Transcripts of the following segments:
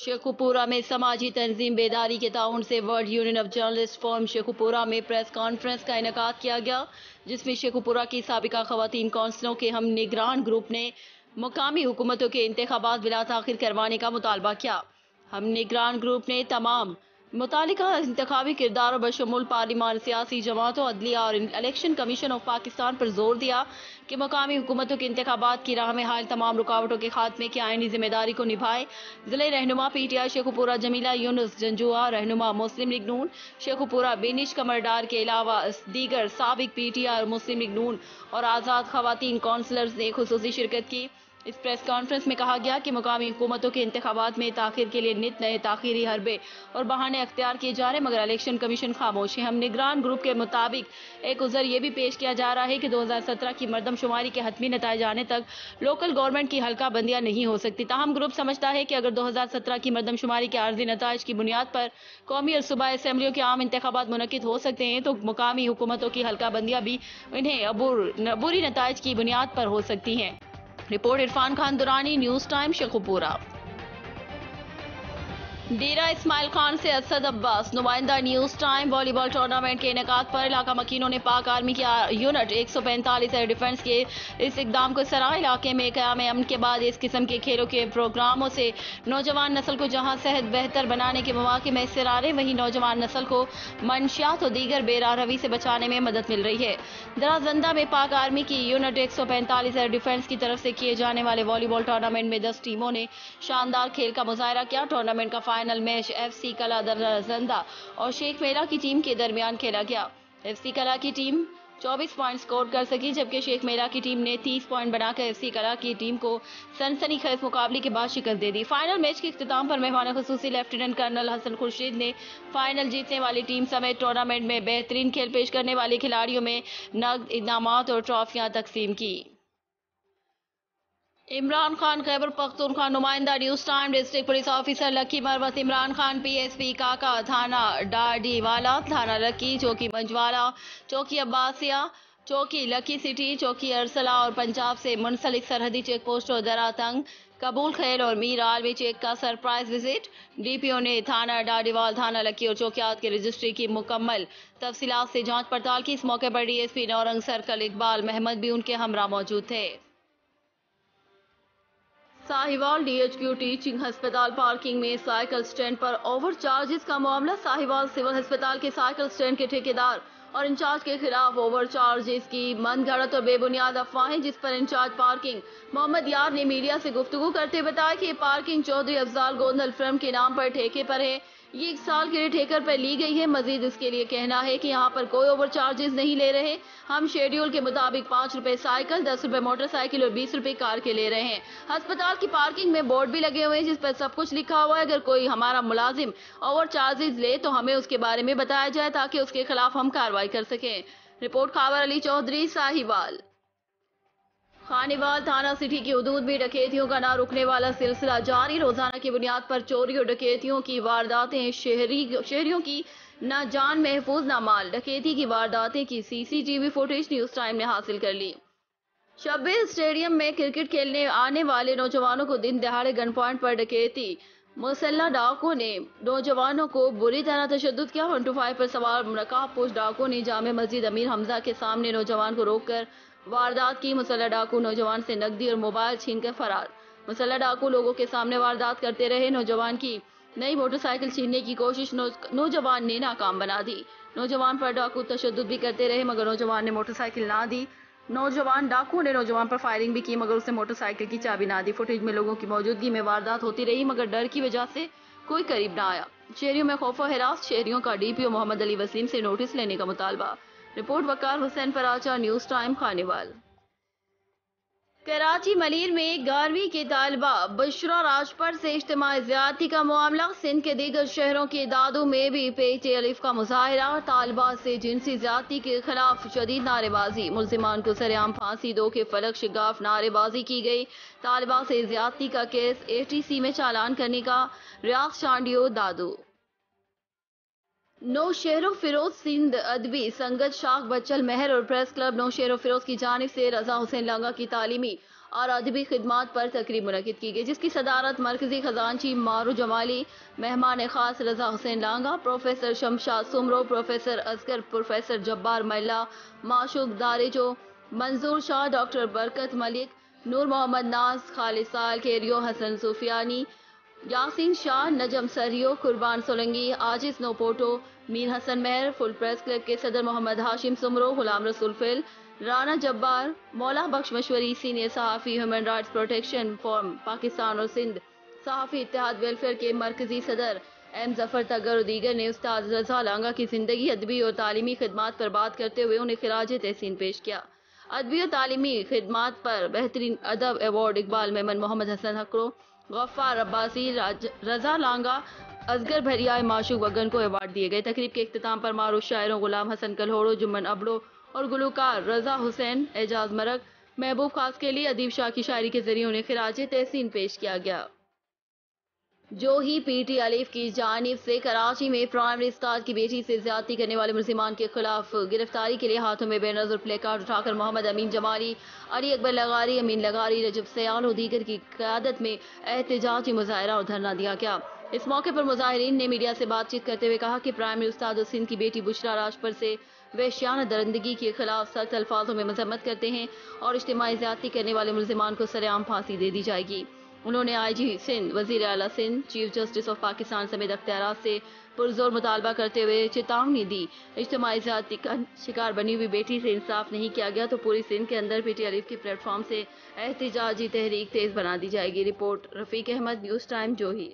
शेखुपुरा में समाजी तंजीम बेदारी के ताउन से world union of journalist form Sheikhupura में प्रेस कॉन्फ्रेंस का इनेकाद किया गया, जिसमें शेखुपुरा की साबिका खवातीन कौंसलों के हम निगरान ग्रुप ने मुकामी हुकूमतों के इंतखाबात बिला ताखिर करवाने का मुतालबा किया। हम निगरान ग्रुप ने तमाम मुतालिका इंतखाबी किरदारों बशमूल पार्लिमान, सियासी जमातों, अदलिया और इलेक्शन कमीशन ऑफ पाकिस्तान पर जोर दिया कि मुकामी हुकूमतों के इंतखाबात की राह में हाल तमाम रुकावटों के खात्मे की आईनी जिम्मेदारी को निभाए। जिले रहनुमा PTI शेखुपुरा जमीला यूनुस जंजुआ, रहनुमा मुस्लिम लीग नून शेखुपुरा बेनिश कमरडार के अलावा दीगर साबिक PTI और मुस्लिम लीग नून और आज़ाद खवातीन काउंसलर्स ने खुसूसी शिरकत की। इस प्रेस कॉन्फ्रेंस में कहा गया कि मुकामी हुकूमतों के इंतखाबात में ताखिर के लिए नित नए ताखीरी हरबे और बहाने अख्तियार किए जा रहे, मगर इलेक्शन कमीशन खामोश है। हम निगरान ग्रुप के मुताबिक एक उज़र ये भी पेश किया जा रहा है कि 2017 की मरदमशुमारी के हतमी नताइज आने तक लोकल गवर्नमेंट की हल्का बंदियां नहीं हो सकती। ताहम ग्रुप समझता है कि अगर 2017 की मरदमशुमारी के आर्जी नताइज की बुनियाद पर कौमी और सूबाई असम्बलियों के आम इंतखाबात मुनक्किद हो सकते हैं, तो मुकामी हुकूमतों की हल्का बंदियां भी इन्हें बुरी नताइज की बुनियाद पर हो सकती हैं। Report Irfan Khan Durrani, news time Sheikhupura. Dera Ismail Khan से असद अब्बास, नुमाइंदा, न्यूज़ टाइम। वॉलीबॉल टूर्नामेंट के इनेकाद पर इलाका मकीनों ने पाक आर्मी की यूनिट 145 एयर डिफेंस के इस इकदाम को सराहा। इलाके में क़याम अमन के बाद इस किस्म के खेलों के प्रोग्रामों से नौजवान नस्ल को जहां सेहत बेहतर बनाने के मौके मैसर आ रहे, वहीं नौजवान नस्ल को मंशियात और दीगर बेराहरवी से बचाने में मदद मिल रही है। दराजंदा में पाक आर्मी की यूनिट 145 एयर डिफेंस की तरफ से किए जाने वाले वॉलीबॉल टूर्नामेंट में 10 टीमों ने शानदार खेल का मुजाहरा किया। टूर्नामेंट का फाइनल मैच FC कला दराजंदा और शेख मेला की टीम के दरमियान खेला गया। FC कला की टीम 24 पॉइंट स्कोर कर सकी, जबकि शेख मेला की टीम ने 30 पॉइंट बनाकर FC कला की टीम को सनसनीखेज मुकाबले के बाद शिकस्त दे दी। फाइनल मैच के इख्तिताम पर मेहमान खुसूसी लेफ्टिनेंट कर्नल हसन खुर्शीद ने फाइनल जीतने वाली टीम समेत टूर्नामेंट में बेहतरीन खेल पेश करने वाले खिलाड़ियों में नकद इनामात और ट्रॉफियां तकसीम की। इमरान खान, खैबर पख्तूनख्वा, नुमाइंदा, news time. District police officer lucky Marwat Imran Khan PSP काका, थाना डाडीवाला, थाना लकी, चौकी मंजवाला, चौकी अब्बासिया, चौकी लकी सिटी, चौकी अरसला और पंजाब से मुंसलिक सरहदी चेक पोस्टों दरातंग, कबूल खैल और मीर आलमी चेक का सरप्राइज विजिट। DPO ने थाना डाडीवाल, थाना लकी और चौकियात के रजिस्ट्री की मुकम्मल तफसीलात से जांच पड़ताल की। इस मौके पर DSP नौरंग सर्कल इकबाल महमद भी उनके हमरा मौजूद थे। साहिवाल DHQ टीचिंग अस्पताल पार्किंग में साइकिल स्टैंड पर ओवर चार्जेस का मामला। साहिवाल सिविल अस्पताल के साइकिल स्टैंड के ठेकेदार और इंचार्ज के खिलाफ ओवर चार्जेस की मनगढ़ंत और बेबुनियाद अफवाहें, जिस पर इंचार्ज पार्किंग मोहम्मद यार ने मीडिया से गुफ्तगू करते बताया कि ये पार्किंग चौधरी अफजाल गोंदल फर्म के नाम पर ठेके पर है। ये 1 साल के लिए ठेकर पर ली गई है। मजीद इसके लिए कहना है कि यहाँ पर कोई ओवर चार्जेस नहीं ले रहे। हम शेड्यूल के मुताबिक 5 रुपए साइकिल, 10 रुपए मोटरसाइकिल और 20 रुपए कार के ले रहे हैं। अस्पताल की पार्किंग में बोर्ड भी लगे हुए हैं जिस पर सब कुछ लिखा हुआ है। अगर कोई हमारा मुलाजिम ओवर चार्जेस ले तो हमें उसके बारे में बताया जाए ताकि उसके खिलाफ हम कार्रवाई कर सकें। रिपोर्ट खावर अली चौधरी, साहिवाल। खानीवाल थाना सिटी की हदूद में डकैतियों का ना रुकने वाला सिलसिला जारी। रोजाना की बुनियाद पर चोरी और डकैतियों की वारदातें, शहरियों की ना जान महफूज ना माल। डकैती की वारदातें की CCTV फुटेज न्यूज़ टाइम ने हासिल कर ली। शब्बीर स्टेडियम में क्रिकेट खेलने आने वाले नौजवानों को दिन दहाड़े गन पॉइंट पर डकैती। मुसल्ला डाकुओं ने नौजवानों को बुरी तरह तशद्दुद किया। 125 पर सवार नकाबपोश डाकुओं ने जामे मस्जिद अमीर हमजा के सामने नौजवान को रोककर वारदात की। मुसल्ला डाकू नौजवान से नकदी और मोबाइल छीनकर फरार। मुसल्ला डाकू लोगों के सामने वारदात करते रहे। नौजवान की नई मोटरसाइकिल छीनने की कोशिश नौजवान ने नाकाम बना दी। नौजवान पर डाकू तशद्दुद भी करते रहे मगर नौजवान ने मोटरसाइकिल ना दी। डाकुओं ने नौजवान पर फायरिंग भी की मगर उसने मोटरसाइकिल की चाबी ना दी। फुटेज में लोगों की मौजूदगी में वारदात होती रही मगर डर की वजह से कोई करीब ना आया। शहरियों में खौफ व हिरास। शहरियों का DPO मोहम्मद अली वसीम से नोटिस लेने का मुतालबा। रिपोर्ट वकार हुसैन फराचा, न्यूज़ टाइम, खानेवाल। कराची मलीर में 11वीं की तालिबा बुशरा राजपर से इज्तिमाई ज़्यादती का मामला। सिंध के दीगर शहरों के दादू में भी पेच अलिफ का मुजाहरा। तालिबा से जिनसी ज़्यादती के खिलाफ शदीद नारेबाजी। मुल्जिमान को सरेआम फांसी दो के फलक शिगाफ नारेबाजी की गई। तालिबा से ज़्यादती का केस ATC में चालान करने का रियाज चांडियो दादू। नौशहरो फिरोज सिंध अदबी संगत शाख बच्चल महर और प्रेस क्लब नौशहरो फिरोज की जानिब से रजा हुसैन लांगा की तालीमी اور ادبی خدمات پر تقریب منعقد کی گئی، جس کی صدارت مرکزی خزانچی مارو جمالی، مہمان خاص Raza Hussain Langah, professor Shamshad Soomro, professor Asghar, professor Jabbar Mulla, Mashooq دارجو، منظور شاہ، ڈاکٹر برکت ملک، نور محمد ناز، خالد سال کیریو، حسن سفیانی، یاسین شاہ، نجم سریو، قربان سولنگی، عاجز نوپوٹو، میر حسن مہر، فل پریس کلب کے صدر محمد ہاشم سمرو، غلام رسول فل، رانا جبار، مولا بخش مشوری، سینئر صحافی، human rights protection forum Pakistan اور سندھ صحافی اتحاد ویلفیئر کے مرکزی صدر ایم ظفر تگر اور دیگر نے استاد رضا لانگا کی زندگی، ادبی اور تعلیمی خدمات پر بات کرتے ہوئے انہیں خراج تحسین پیش کیا۔ ادبی اور تعلیمی خدمات پر بہترین ادب ایوارڈ اقبال میمن، محمد حسن حقرو، غفار عباسی، رضا لانگا، اصغر بھریا، معشوق وگن کو ایوارڈ دیے گئے۔ تقریب کے اختتام پر معروف شاعروں غلام حسن کلہوڑو، جمن ابڑو اور گلوکار رضا حسین، اعجاز مرک، محبوب خاص کے لیے ادیب شاہ کی شاعری کے ذریعے انہیں خراج تحسین پیش کیا گیا۔ جو ہی پی ٹی الف کی جانب سے کراچی میں پرائمری اسٹار کی بیٹی سے زیادتی کرنے والے ملزمان کے خلاف گرفتاری کے لیے ہاتھوں میں بے نظر پلے کارڈ اٹھا کر محمد امین جمالی، علی اکبر لغاری، امین لغاری، رجب سیال اور دیگر کی قیادت میں احتجاجی مظاہرہ اور دھرنا دیا گیا۔ اس موقع پر مظاہرین نے میڈیا سے بات چیت کرتے ہوئے کہا کہ پرائمری استاد اور سندھ کی بیٹی بشرا راجپر سے وحشیانہ درندگی کے خلاف سخت الفاظوں میں مذمت کرتے ہیں اور اجتماعی زیادتی کرنے والے ملزمان کو سرعام پھانسی دے دی جائے گی۔ انہوں نے آئی جی سندھ، وزیر اعلیٰ Sindh, chief justice of Pakistan سمیت اختیارات سے پرزور مطالبہ کرتے ہوئے چیتاونی دی، اجتماعی زیادتی کا شکار بنی ہوئی بیٹی سے انصاف نہیں کیا گیا تو پوری سندھ کے اندر پی ٹی الف کے پلیٹ فارم سے احتجاجی تحریک تیز بنا دی جائے گی۔ رپورٹ رفیق احمد، نیوز ٹائم، جوہی۔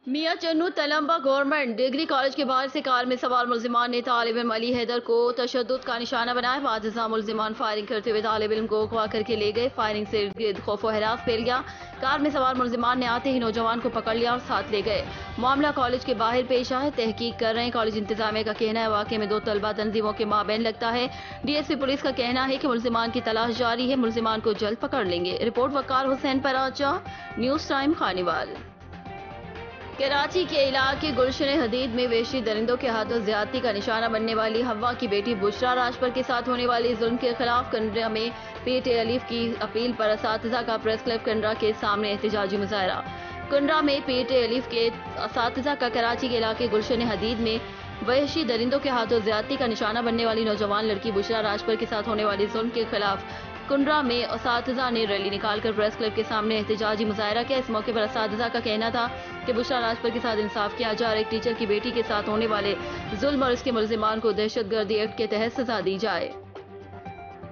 میاں چنو تلمبہ گورنمنٹ ڈگری کالج کے باہر سے کار میں سوار ملزمان نے طالب علم علی حیدر کو تشدد کا نشانہ بنایا۔ بعد ازاں ملزمان فائرنگ کرتے ہوئے طالب علم کو اغوا کر کے لے گئے۔ فائرنگ سے ارد گرد خوف و ہراس پھیل گیا۔ کار میں سوار ملزمان نے آتے ہی نوجوان کو پکڑ لیا اور ساتھ لے گئے۔ معاملہ کالج کے باہر پیش آیا، تحقیق کر رہے ہیں۔ کالج انتظامیہ کا کہنا ہے واقعے میں دو طلبہ تنظیموں کے مابین لگتا ہے۔ ڈی ایس پی پولیس کا کہنا ہے کہ ملزمان کی تلاش جاری ہے، ملزمان کو جلد پکڑ لیں گے۔ رپورٹ وقار حسین پراچا، نیوز ٹائم، خانیوال۔ کراچی کے علاقے گلشن حدید میں وحشی درندوں کے ہاتھوں زیادتی کا نشانہ بننے والی ہوا کی بیٹی بشرا راجپر کے ساتھ ہونے والی ظلم کے خلاف کنڈرا میں پی ٹی الف کی اپیل پر اساتذہ کا پریس کلب کنڈرا کے سامنے احتجاجی مظاہرہ۔ کنڈرا میں پی ٹی الف کے اساتذہ کا کراچی کے علاقے گلشن حدید میں وحشی درندوں کے ہاتھوں زیادتی کا نشانہ بننے والی نوجوان لڑکی بشرا راجپر کے ساتھ ہونے والی ظلم کے خلاف کنڈرا میں اساتذہ نے ریلی نکال کر پریس کلب کے سامنے احتجاجی مظاہرہ کیا۔ اس موقع پر اساتذہ کا کہنا تھا کہ بشرا راجپر کے ساتھ انصاف کیا جائے اور ایک ٹیچر کی بیٹی کے ساتھ ہونے والے ظلم اور اس کے ملزمان کو دہشت گردی ایکٹ کے تحت سزا دی جائے۔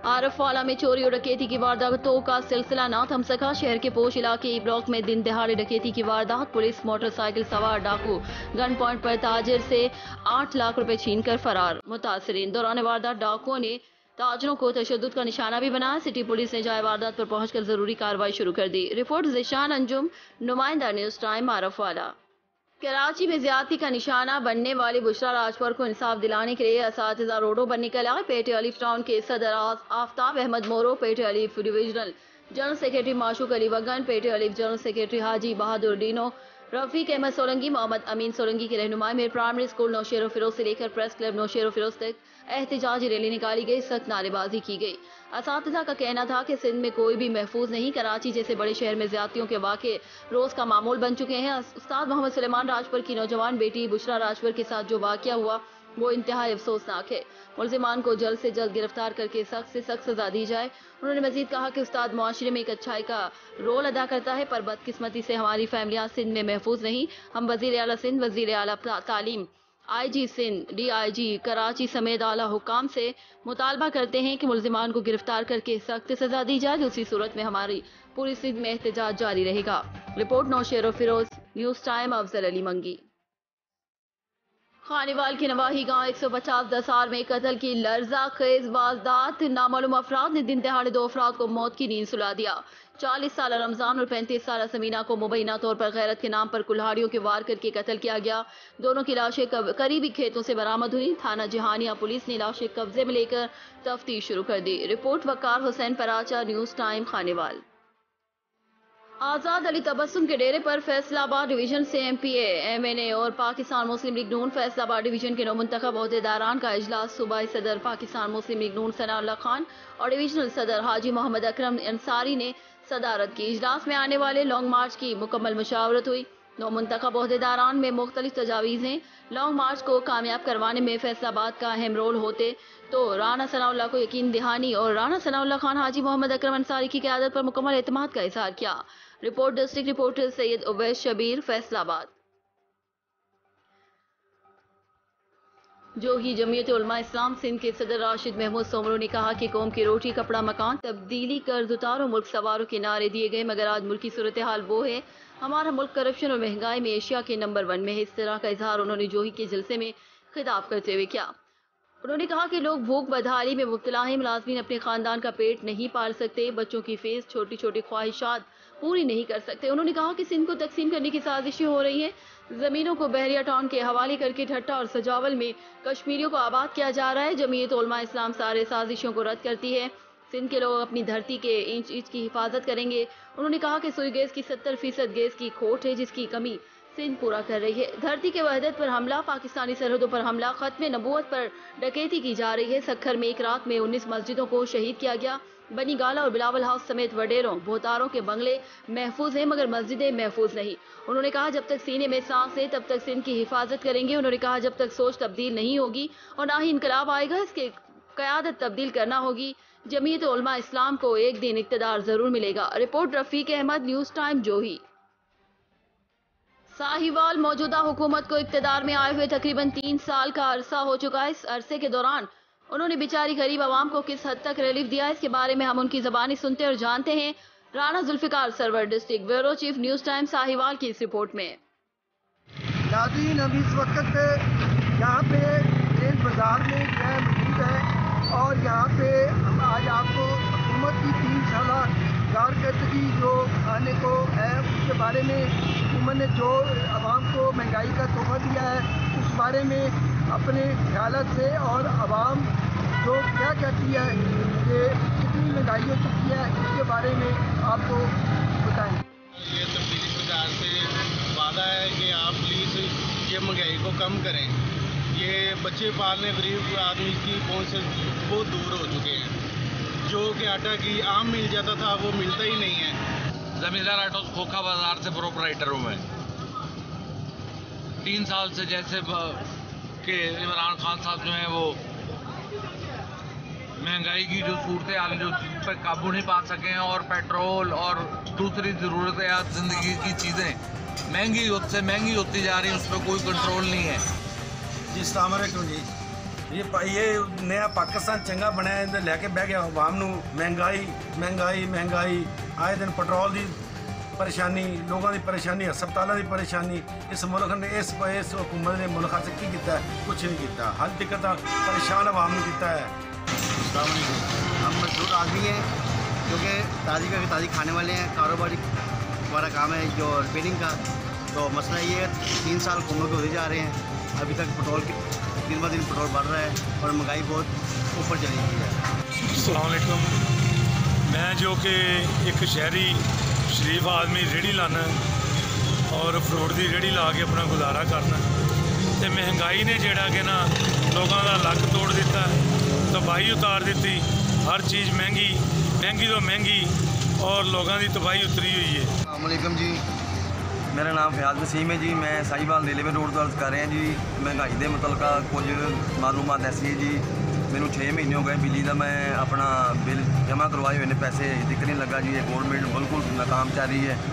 عارف والا میں چوری اور ڈکیتی کی وارداتوں کا سلسلہ نہ تھم سکا۔ شہر کے پوش علاقے ای بلاک میں دن دہاڑے ڈکیتی کی واردات، پولیس موٹر سائیکل سوار ڈاکو گن پوائنٹ پر تاجر سے 8 لاکھ روپے چھین کر فرار۔ متاثرین دوران واردات ڈاکوؤں نے تاجروں کو تشدد کا نشانہ بھی بنایا۔ سٹی پولیس نے جائے واردات پر پہنچ کر ضروری کارروائی شروع کر دی۔ رپورٹ ذیشان انجم، نمائندہ، نیوز ٹائم، عارف والا۔ کراچی میں زیادتی کا نشانہ بننے والی بشرا راجپر کو انصاف دلانے کے لیے اساتذہ روڈوں پر نکل آئے۔ پی ٹی الف ٹاؤن کے صدر آفتاب احمد مورو، پی ٹی الف ڈویژنل جنرل سیکرٹری معشوق علی وگن، پی ٹی الف جنرل سیکرٹری حاجی بہادر ڈینو، رفیق احمد سولنگی، محمد امین سولنگی کی رہنمائی میں پرائمری اسکول نوشیر و فیروز سے لے کر پریس کلب نوشیر و فیروز تک احتجاجی ریلی نکالی گئی، سخت نعرے بازی کی گئی۔ اساتذہ کا کہنا تھا کہ سندھ میں کوئی بھی محفوظ نہیں، کراچی جیسے بڑے شہر میں زیادتیوں کے واقعے روز کا معمول بن چکے ہیں۔ استاد محمد سلیمان راجپر کی نوجوان بیٹی بشرا راجپر کے ساتھ جو واقعہ ہوا وہ انتہائی افسوسناک ہے۔ ملزمان کو جلد سے جلد گرفتار کر کے سخت سے سخت سزا دی جائے۔ انہوں نے مزید کہا کہ استاد معاشرے میں ایک اچھائی کا رول ادا کرتا ہے، پر بدقسمتی سے ہماری فیملیاں سندھ میں محفوظ نہیں۔ ہم وزیر اعلیٰ سندھ، وزیر اعلیٰ تعلیم، آئی جی سندھ، ڈی آئی جی کراچی سمیت اعلیٰ حکام سے مطالبہ کرتے ہیں کہ ملزمان کو گرفتار کر کے سخت سزا دی جائے، دوسری صورت میں ہماری پوری سندھ میں احتجاج جاری رہے گا۔ رپورٹ نوشیر و فیروز، نیوز ٹائم، افضل علی منگی۔ خانیوال کے نواحی گاؤں 150 دسار میں قتل کی لرزہ خیز واردات، نامعلوم افراد نے دن دہاڑے 2 افراد کو موت کی نیند سلا دیا۔ 40 سالہ رمضان اور 35 سالہ سمینہ کو مبینہ طور پر غیرت کے نام پر کلہاڑیوں کے وار کر کے قتل کیا گیا۔ دونوں کی لاشیں قریبی کھیتوں سے برآمد ہوئی۔ تھانہ جہانیہ پولیس نے لاشیں قبضے میں لے کر تفتیش شروع کر دی۔ رپورٹ وقار حسین پراچا، نیوز ٹائم، خانیوال۔ आज़ाद अली तबस्सुम के डेरे पर फैसलाबाद डिवीजन से MPA, MNA और पाकिस्तान मुस्लिम लीग नून फैसलाबाद डिवीजन के नौमुंतखब अहदेदारान का इजलास सूबाई सदर पाकिस्तान मुस्लिम लीग नून सनाउल्लाह खान और डिविजनल सदर हाजी मोहम्मद अकरम अंसारी ने सदारत की। इजलास में आने वाले लॉन्ग मार्च की मुकम्मल मुशावरत हुई। नौमुंतखब अहदेदारान में मुख्तलिफ तजावीज़ें लॉन्ग मार्च को कामयाब करवाने में फैसलाबाद का अहम रोल होते तो राना सनाउल्लाह को यकीन दहानी और राना सनाउल्लाह खान हाजी मोहम्मद अकरम अंसारी की क़यादत पर मुकम्मल एतमाद का इजहार किया। Report district reporter Syed Uwais Shabbir, Faisalabad. जो ही जमीयत उलमा इस्लाम सिंध के सदर राशिद महमूद सोमरो ने कहा कि कौम की रोटी कपड़ा मकान तब्दीली कर्ज उतारो मुल्क सवारों के नारे दिए गए, मगर आज मुल्क की सूरत हाल वो है। हमारा मुल्क करप्शन और महंगाई में एशिया के नंबर 1 में है। इस तरह का इजहार उन्होंने जोही के जलसे में खिताब करते हुए किया। उन्होंने कहा कि लोग भूख बदहाली में मुब्तला हैं, मुलाजमीन अपने खानदान का पेट नहीं पाल सकते, बच्चों की फीस, छोटी छोटी ख्वाहिशात पूरी नहीं कर सकते। उन्होंने कहा कि सिंध को तकसीम करने की साजिशें हो रही हैं, जमीनों को बहरिया टाउन के हवाले करके ठट्टा और सजावल में कश्मीरियों को आबाद किया जा रहा है। जमीयत उलमा इस्लाम सारे साजिशों को रद्द करती है। सिंध के लोग अपनी धरती के इंच इंच की हिफाजत करेंगे। उन्होंने कहा कि सुई गैस की 70% गैस की खोट है, जिसकी कमी सिंध पूरा कर रही है। धरती के वहदत पर हमला, पाकिस्तानी सरहदों पर हमला, खत्म नबूवत पर डकैती की जा रही है। सक्खर में एक रात में 19 मस्जिदों को शहीद किया गया। बनी गाला और बिलावल हाउस समेत वडेरों बोहतारों के बंगले महफूज हैं, मगर मस्जिदें महफूज नहीं। उन्होंने कहा जब तक सीने में सांस है तब तक सिंध की हिफाजत करेंगे। उन्होंने कहा जब तक सोच तब्दील नहीं होगी और ना ही इनकलाब आएगा, इसके क़यादत तब्दील करना होगी। जमीयत उलमा इस्लाम को एक दिन इक़्तिदार जरूर मिलेगा। Report Rafiq Ahmed, news time, Johi. Sahiwal मौजूदा हुकूमत को इक़्तिदार में आए हुए तकरीबन 3 साल का अरसा हो चुका है। इस अरसे के दौरान उन्होंने बेचारी गरीब आवाम को किस हद तक रिलीफ दिया है, इसके बारे में हम उनकी ज़बानी सुनते और जानते हैं। Rana Zulfiqar Sarwar, district bureau chief, news time, Sahiwal की इस रिपोर्ट में। नाज़रीन, हम इस वक्त यहाँ पे रेल बाज़ार में मौजूद है और यहाँ पे हम आज आपको हुकूमत की 3 साला कारकर्दगी जो आने को है उसके बारे में हुकूमत ने जो आवाम को महंगाई का तोहफा दिया है उस बारे में अपने ख्यालात से और आवाम जो क्या कहती है कि कितनी महंगाई हो चुकी है उसके बारे में आपको बताएं। ये तब्दीली बाजार से वादा है कि आप प्लीज़ ये महंगाई को कम करें। ये बच्चे पालने गरीब आदमी की पहुंच से बहुत दूर हो चुके हैं। जो कि आटा की आम मिल जाता था वो मिलता ही नहीं है। ज़मींदार आटो खोखा बाजार से प्रोपराइटर हूँ मैं। 3 साल से जैसे कि इमरान खान साहब जो हैं वो महंगाई की जो सूरत हाल जो पर काबू नहीं पा सके हैं और पेट्रोल और दूसरी ज़रूरत ज़िंदगी की चीज़ें महंगी होती जा रही हैं, उस पर कोई कंट्रोल नहीं है। जी अस्सलाम वालेकुम जी। ये नया पाकिस्तान चंगा बनया इधर लैके बह गया आवाम नू। महंगाई आए दिन पेट्रोल की परेशानी, लोगों की परेशानी, हस्पतालों की परेशानी। इस मुल्क ने इस हुकूमत ने मुल्क से की किया? कुछ नहीं किया। हर दिक्कत परेशान आवाम ने किया है। अस्सलाम वालेकुम। हम मजदूर आदमी हैं क्योंकि ताज़ी का ताज़ी खाने वाले हैं। कारोबारी हमारा काम है जो रिपेयरिंग का। तो मसला ये है 3 साल हुकूमत के होते जा रहे हैं, अभी तक पेट्रोल की दिन ब दिन पेट्रोल बढ़ रहा है और महंगाई बहुत ऊपर चली गई है। अस्सलाम वालेकुम। मैं जो कि एक शहरी शरीफ आदमी रेहड़ी लाना और फ्रूट की रेहड़ी ला के अपना गुजारा करना, तो महंगाई ने जेड़ा कि ना लोगों का लक तोड़ दिता, तबाही उतार दी। हर चीज़ महंगी तो महंगी और लोगों की तबाही उतरी हुई है। अस्सलाम वालेकुम जी। मेरा नाम फयाज वसीम है जी। मैं साहिवाल रेलवे रोड तो अर्ज कर रहा जी। महंगाई के मुतलक कुछ मालूमात ऐसी है जी। मैनू 6 महीने हो गए बिजली का मैं अपना बिल जमा करवाए हुए पैसे दिक्कत नहीं लगा जी। ये गवर्नमेंट बिल्कुल नाकाम चल रही है।